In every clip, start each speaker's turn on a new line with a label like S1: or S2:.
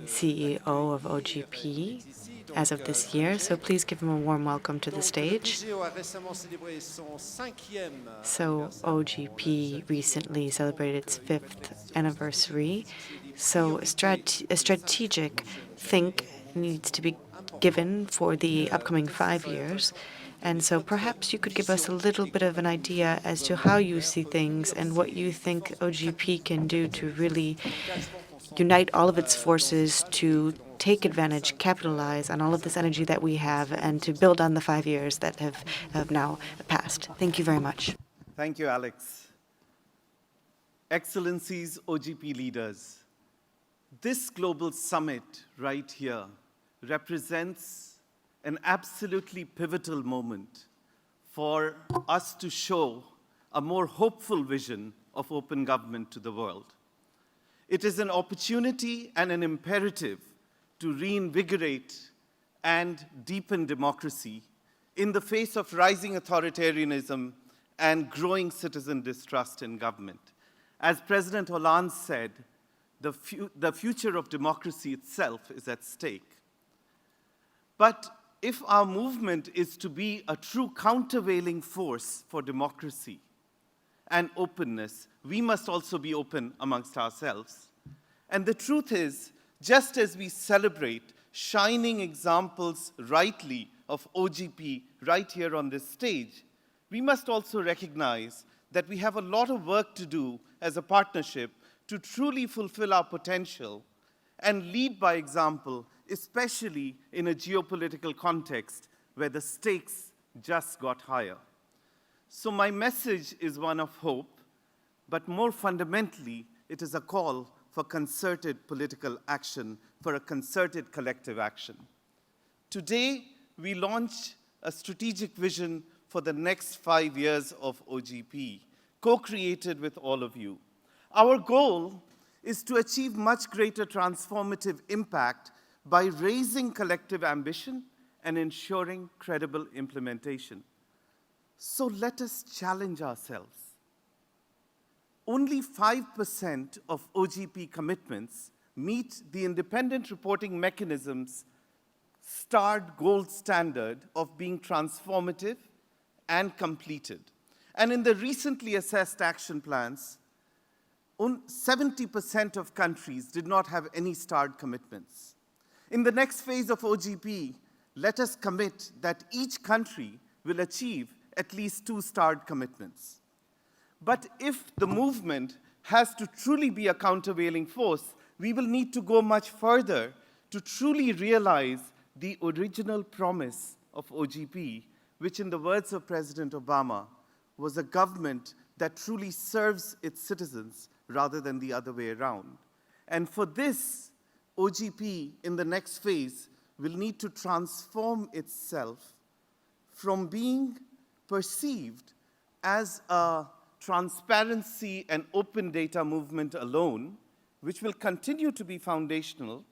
S1: CEO of OGP as of this year, so please give him a warm welcome to the stage. So OGP recently celebrated its 5th anniversary, so a strategic think needs to be given for the upcoming 5 years. And so perhaps you could give us a little bit of an idea as to how you see things and what you think OGP can do to really unite all of its forces to take advantage, capitalize on all of this energy that we have, and to build on the 5 years that have now passed. Thank you very much.
S2: Thank you, Alex. Excellencies, OGP leaders, this global summit right here represents an absolutely pivotal moment for us to show a more hopeful vision of open government to the world. It is an opportunity and an imperative to reinvigorate and deepen democracy in the face of rising authoritarianism and growing citizen distrust in government. As President Hollande said, the future of democracy itself is at stake. But if our movement is to be a true countervailing force for democracy and openness, we must also be open amongst ourselves. And the truth is, just as we celebrate shining examples rightly of OGP right here on this stage, we must also recognize that we have a lot of work to do as a partnership to truly fulfill our potential and lead by example, especially in a geopolitical context where the stakes just got higher. So my message is one of hope, but more fundamentally, it is a call for concerted political action, for a concerted collective action. Today, we launch a strategic vision for the next 5 years of OGP, co-created with all of you. Our goal is to achieve much greater transformative impact by raising collective ambition and ensuring credible implementation. So let us challenge ourselves. Only 5% of OGP commitments meet the independent reporting mechanism's starred gold standard of being transformative and completed. And in the recently assessed action plans, 70% of countries did not have any starred commitments. In the next phase of OGP, let us commit that each country will achieve at least 2 starred commitments. But if the movement has to truly be a countervailing force, we will need to go much further to truly realize the original promise of OGP, which in the words of President Obama, was a government that truly serves its citizens rather than the other way around. And for this, OGP in the next phase will need to transform itself from being perceived as a transparency and open data movement alone, which will continue to be foundational,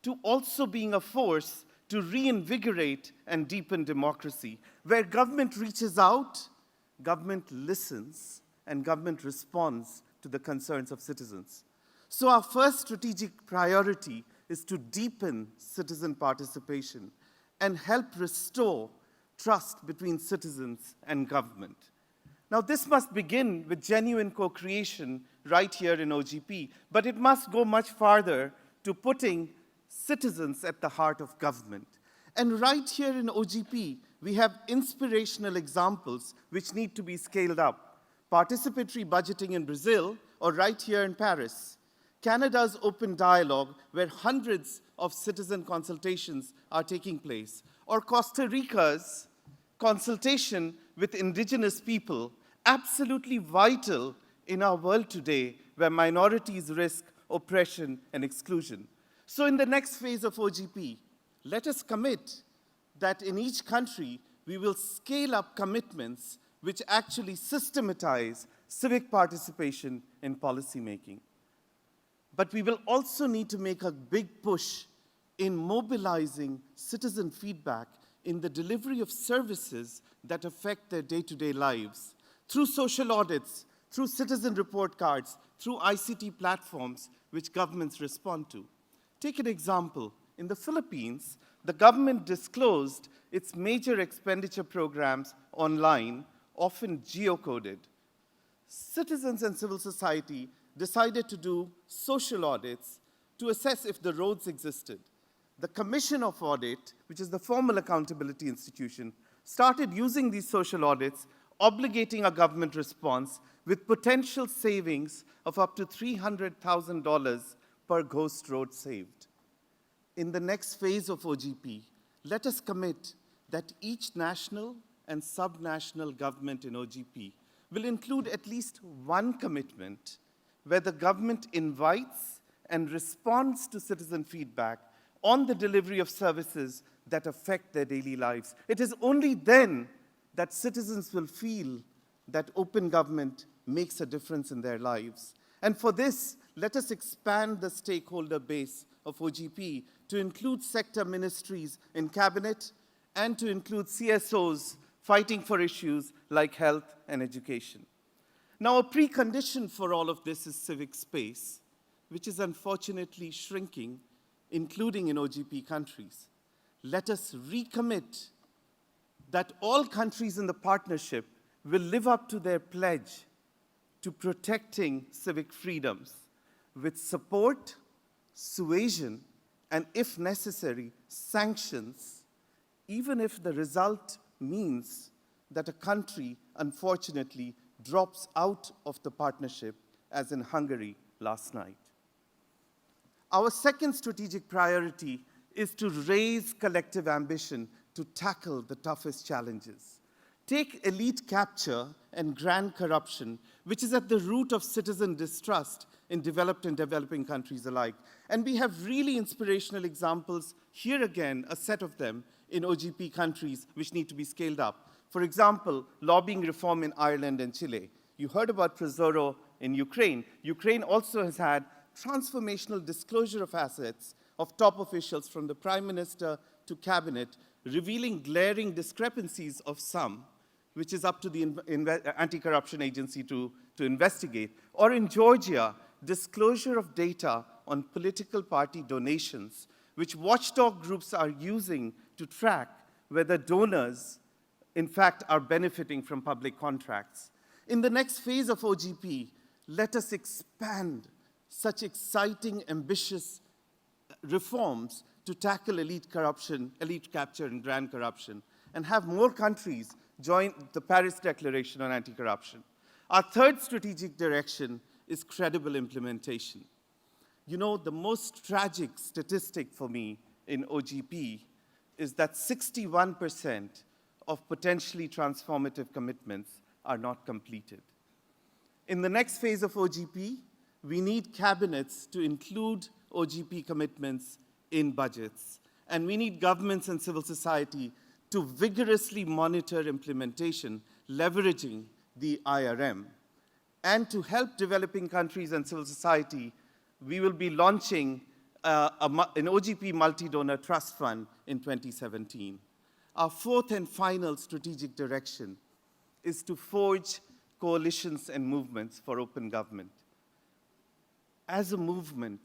S2: to also being a force to reinvigorate and deepen democracy, where government reaches out, government listens, and government responds to the concerns of citizens. So our first strategic priority is to deepen citizen participation and help restore trust between citizens and government. Now, this must begin with genuine co-creation right here in OGP, but it must go much farther to putting citizens at the heart of government. And right here in OGP, we have inspirational examples which need to be scaled up. Participatory budgeting in Brazil, or right here in Paris. Canada's open dialogue, where hundreds of citizen consultations are taking place. Or Costa Rica's consultation with indigenous people, absolutely vital in our world today, where minorities risk oppression and exclusion. So in the next phase of OGP, let us commit that in each country, we will scale up commitments which actually systematize civic participation in policymaking. But we will also need to make a big push in mobilizing citizen feedback in the delivery of services that affect their day-to-day lives, through social audits, through citizen report cards, through ICT platforms which governments respond to. Take an example. In the Philippines, the government disclosed its major expenditure programs online, often geocoded. Citizens and civil society decided to do social audits to assess if the roads existed. The Commission of Audit, which is the formal accountability institution, started using these social audits, obligating a government response with potential savings of up to $300,000 per ghost road saved. In the next phase of OGP, let us commit that each national and subnational government in OGP will include at least one commitment where the government invites and responds to citizen feedback on the delivery of services that affect their daily lives. It is only then that citizens will feel that open government makes a difference in their lives. And for this, let us expand the stakeholder base of OGP to include sector ministries in cabinet and to include CSOs fighting for issues like health and education. Now, a precondition for all of this is civic space, which is unfortunately shrinking, including in OGP countries. Let us recommit that all countries in the partnership will live up to their pledge to protecting civic freedoms with support, suasion, and if necessary, sanctions, even if the result means that a country, unfortunately, drops out of the partnership, as in Hungary last night. Our second strategic priority is to raise collective ambition to tackle the toughest challenges. Take elite capture and grand corruption, which is at the root of citizen distrust in developed and developing countries alike. And we have really inspirational examples, here again, a set of them, in OGP countries which need to be scaled up. For example, lobbying reform in Ireland and Chile. You heard about Prozoro in Ukraine. Ukraine also has had transformational disclosure of assets of top officials from the prime minister to cabinet, revealing glaring discrepancies of some, which is up to the anti-corruption agency to investigate. Or in Georgia, disclosure of data on political party donations, which watchdog groups are using to track whether donors, in fact, are benefiting from public contracts. In the next phase of OGP, let us expand such exciting, ambitious reforms to tackle elite corruption, elite capture, and grand corruption, and have more countries join the Paris Declaration on Anti-Corruption. Our third strategic direction is credible implementation. You know, the most tragic statistic for me in OGP is that 61% of potentially transformative commitments are not completed. In the next phase of OGP, we need cabinets to include OGP commitments in budgets. And we need governments and civil society to vigorously monitor implementation, leveraging the IRM. And to help developing countries and civil society, we will be launching an OGP multi-donor trust fund in 2017. Our fourth and final strategic direction is to forge coalitions and movements for open government. As a movement,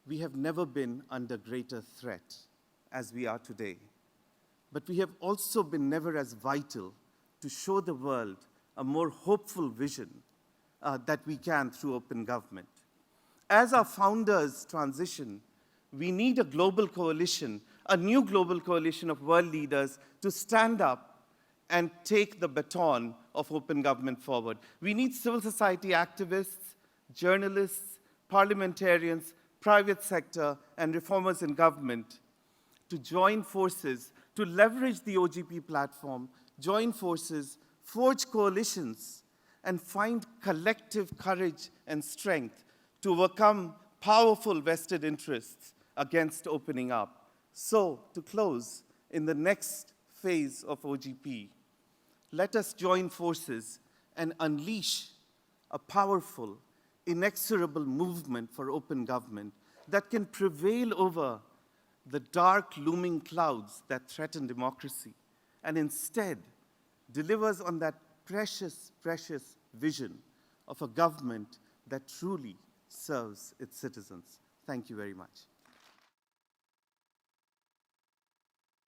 S2: we have never been under greater threat as we are today. But we have also been never as vital to show the world a more hopeful vision that we can through open government. As our founders transition, we need a global coalition, a new global coalition of world leaders to stand up and take the baton of open government forward. We need civil society activists, journalists, parliamentarians, private sector, and reformers in government to join forces, to leverage the OGP platform, join forces, forge coalitions, and find collective courage and strength to overcome powerful vested interests against opening up. So, to close, in the next phase of OGP, let us join forces and unleash a powerful, inexorable movement for open government that can prevail over the dark looming clouds that threaten democracy and instead delivers on that precious, precious vision of a government that truly serves its citizens. Thank you very much.